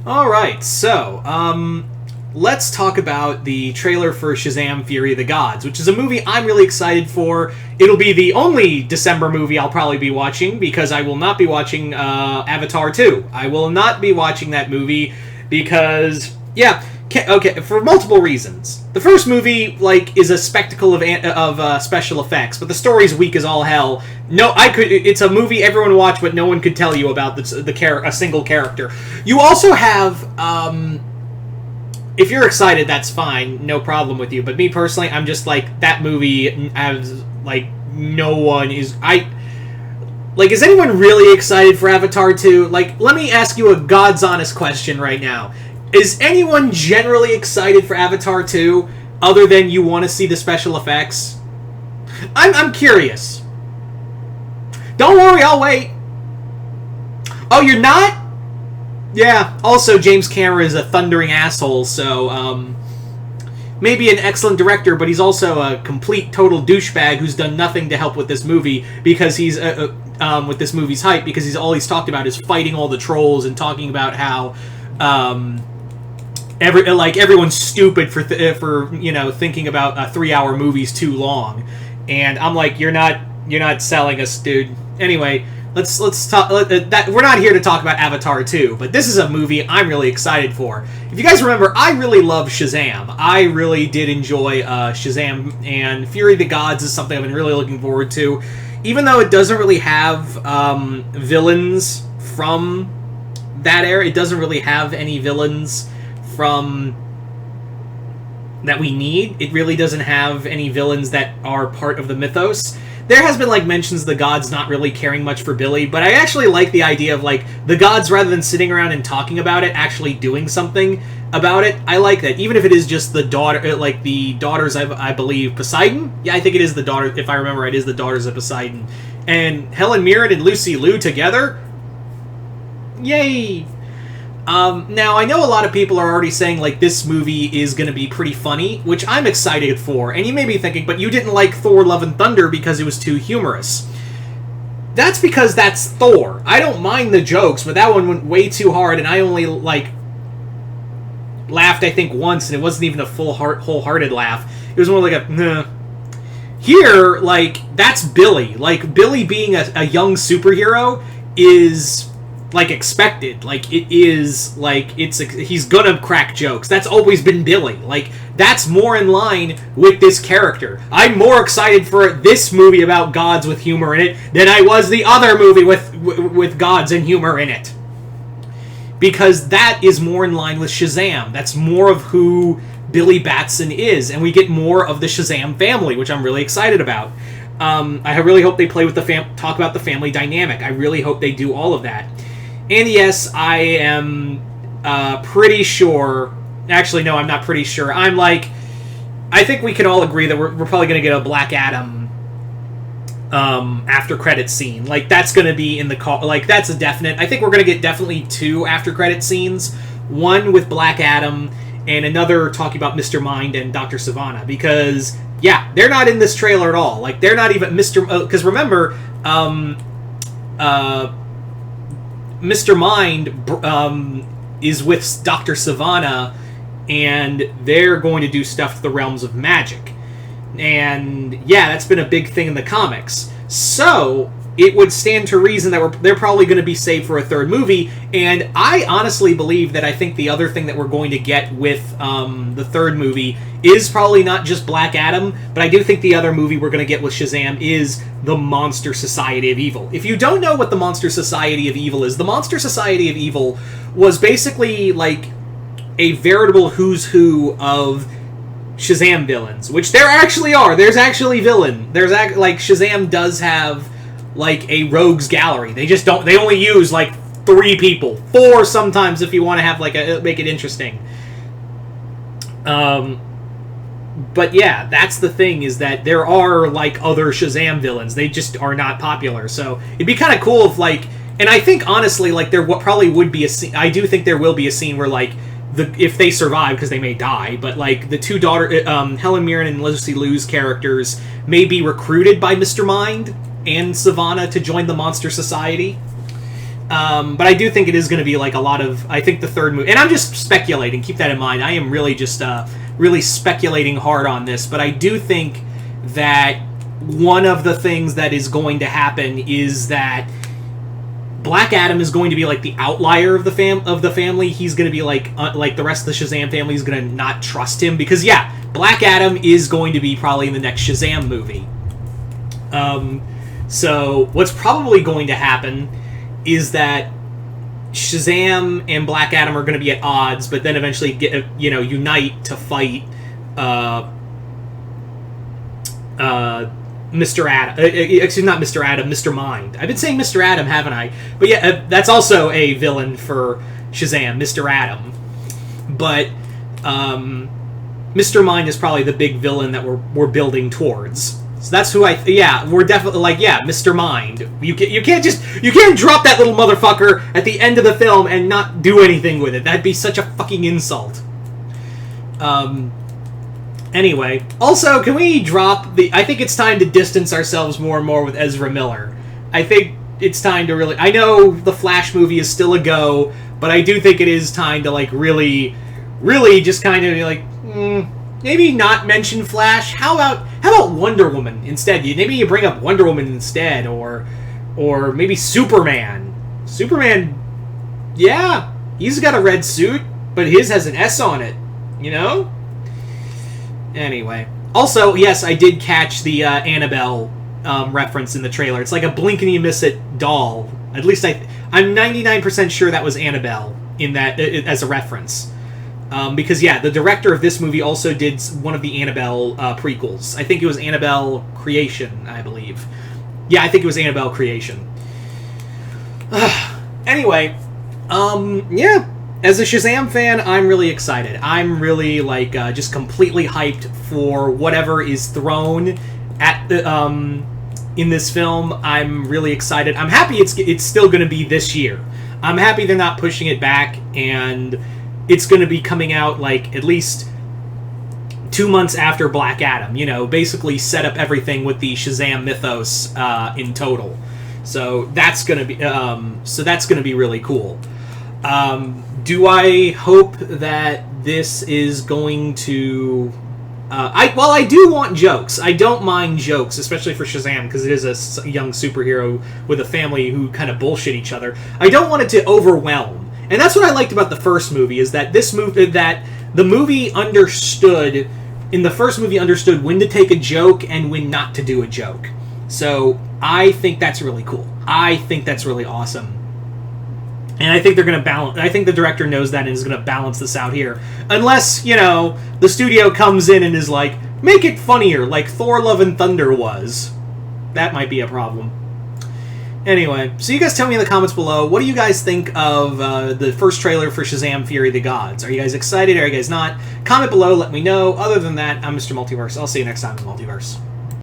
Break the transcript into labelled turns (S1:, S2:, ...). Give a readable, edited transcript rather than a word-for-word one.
S1: All right, so let's talk about the trailer for Shazam: Fury of the Gods, which is a movie I'm really excited for. It'll be the only December movie I'll probably be watching because I will not be watching Avatar 2. I will not be watching that movie because, yeah, okay, for multiple reasons. The first movie, like, is a spectacle of special effects, but the story's weak as all hell. No, it's a movie everyone watched, but no one could tell you about a single character. You also have, if you're excited, that's fine, no problem with you. But me personally, I'm just like, that movie has, like, no one is... is anyone really excited for Avatar 2? Like, let me ask you a God's honest question right now. Is anyone generally excited for Avatar 2, other than you want to see the special effects? I'm curious. Don't worry, I'll wait. Oh, you're not? Yeah, also James Cameron is a thundering asshole, so, maybe an excellent director, but he's also a complete, total douchebag who's done nothing to help with this movie because he's, with this movie's hype, because he's all he's talked about is fighting all the trolls and talking about how, everyone's stupid for thinking about 3-hour movies too long, and I'm like, you're not selling us, dude. Anyway, let's talk. We're not here to talk about Avatar 2, but this is a movie I'm really excited for. If you guys remember, I really love Shazam. I really did enjoy Shazam, and Fury of the Gods is something I've been really looking forward to, even though it doesn't really have villains from that era. It doesn't really have any villains from that we need. It really doesn't have any villains that are part of the mythos. There has been, like, mentions of the gods not really caring much for Billy, but I actually like the idea of, like, the gods, rather than sitting around and talking about it, actually doing something about it. I like that, even if it is just the daughter, like, the daughters, I believe, Poseidon? Yeah, I think it is the daughter, if I remember right, it is the daughters of Poseidon. And Helen Mirren and Lucy Liu together? Yay! Now, I know a lot of people are already saying, like, this movie is going to be pretty funny, which I'm excited for. And you may be thinking, but you didn't like Thor: Love and Thunder because it was too humorous. That's because that's Thor. I don't mind the jokes, but that one went way too hard, and I only, like, laughed, I think, once, and it wasn't even a wholehearted laugh. It was more like a, nah. Here, like, that's Billy. Like, Billy being a young superhero is... like, expected. Like, it is, like, he's gonna crack jokes. That's always been Billy. Like, that's more in line with this character. I'm more excited for this movie about gods with humor in it than I was the other movie with gods and humor in it. Because that is more in line with Shazam. That's more of who Billy Batson is, and we get more of the Shazam family, which I'm really excited about. I really hope they play with talk about the family dynamic. I really hope they do all of that. And yes, I am pretty sure... Actually, no, I'm not pretty sure. I'm like... I think we can all agree that we're probably going to get a Black Adam after-credits scene. Like, that's going to be in the... Like, that's a definite... I think we're going to get definitely 2 after-credit scenes. One with Black Adam, and another talking about Mr. Mind and Dr. Sivana. Because, yeah, they're not in this trailer at all. Like, they're not even... Because remember... Mr. Mind is with Dr. Sivana, and they're going to do stuff to the realms of magic. And, yeah, that's been a big thing in the comics. So, it would stand to reason that they're probably going to be saved for a third movie, and I honestly believe that I think the other thing that we're going to get with the third movie is probably not just Black Adam, but I do think the other movie we're going to get with Shazam is the Monster Society of Evil. If you don't know what the Monster Society of Evil is, the Monster Society of Evil was basically like a veritable who's who of Shazam villains, which there actually are. There's actually like, Shazam does have like a rogues gallery. They only use like 3 people. 4 sometimes if you want to have like make it interesting. But yeah, that's the thing, is that there are like other Shazam villains. They just are not popular. So it'd be kind of cool if like, and I think honestly like there probably would be a scene. I do think there will be a scene where like if they survive, because they may die, but like the 2 Helen Mirren and Lucy Liu's characters may be recruited by Mr. Mind and Sivana to join the Monster Society. But I do think it is going to be like a lot of, I think the third movie, and I'm just speculating, keep that in mind. I am really just really speculating hard on this, but I do think that one of the things that is going to happen is that Black Adam is going to be like the outlier of the family. He's going to be like the rest of the Shazam family is going to not trust him because Black Adam is going to be probably in the next Shazam movie. So what's probably going to happen is that Shazam and Black Adam are going to be at odds, but then eventually unite to fight Mr. Adam. Actually, not Mr. Adam, Mr. Mind. I've been saying Mr. Adam, haven't I? But that's also a villain for Shazam, Mr. Adam. But Mr. Mind is probably the big villain that we're building towards. So that's who we're definitely Mr. Mind. You can't drop that little motherfucker at the end of the film and not do anything with it. That'd be such a fucking insult. Anyway, also, can we drop I think it's time to distance ourselves more and more with Ezra Miller. I think it's time to really, I know the Flash movie is still a go, but I do think it is time to like really, really just kind of be like, maybe not mention Flash. How about Wonder Woman instead? Maybe you bring up Wonder Woman instead, or maybe Superman. Superman, he's got a red suit, but his has an S on it. You know. Anyway, also yes, I did catch the Annabelle reference in the trailer. It's like a blink and you miss it doll. At least I'm 99% sure that was Annabelle in that as a reference. Because the director of this movie also did one of the Annabelle prequels. I think it was Annabelle Creation, I believe. I think it was Annabelle Creation. Anyway, as a Shazam fan, I'm really excited. I'm really just completely hyped for whatever is thrown at the in this film. I'm really excited. I'm happy it's still going to be this year. I'm happy they're not pushing it back, and it's going to be coming out at least 2 months after Black Adam. Basically set up everything with the Shazam mythos in total. So that's going to be really cool. Do I hope that this is going to? I do want jokes. I don't mind jokes, especially for Shazam, because it is a young superhero with a family who kind of bullshit each other. I don't want it to overwhelm. And that's what I liked about the first movie, is that the movie understood, in the first movie, understood when to take a joke and when not to do a joke. So I think that's really cool. I think that's really awesome. And I think they're going to balance. I think the director knows that and is going to balance this out here. Unless, the studio comes in and is like, make it funnier, like Thor Love and Thunder was. That might be a problem. Anyway, so you guys tell me in the comments below, what do you guys think of the first trailer for Shazam! Fury of the Gods? Are you guys excited? Are you guys not? Comment below, let me know. Other than that, I'm Mr. Multiverse. I'll see you next time in the Multiverse.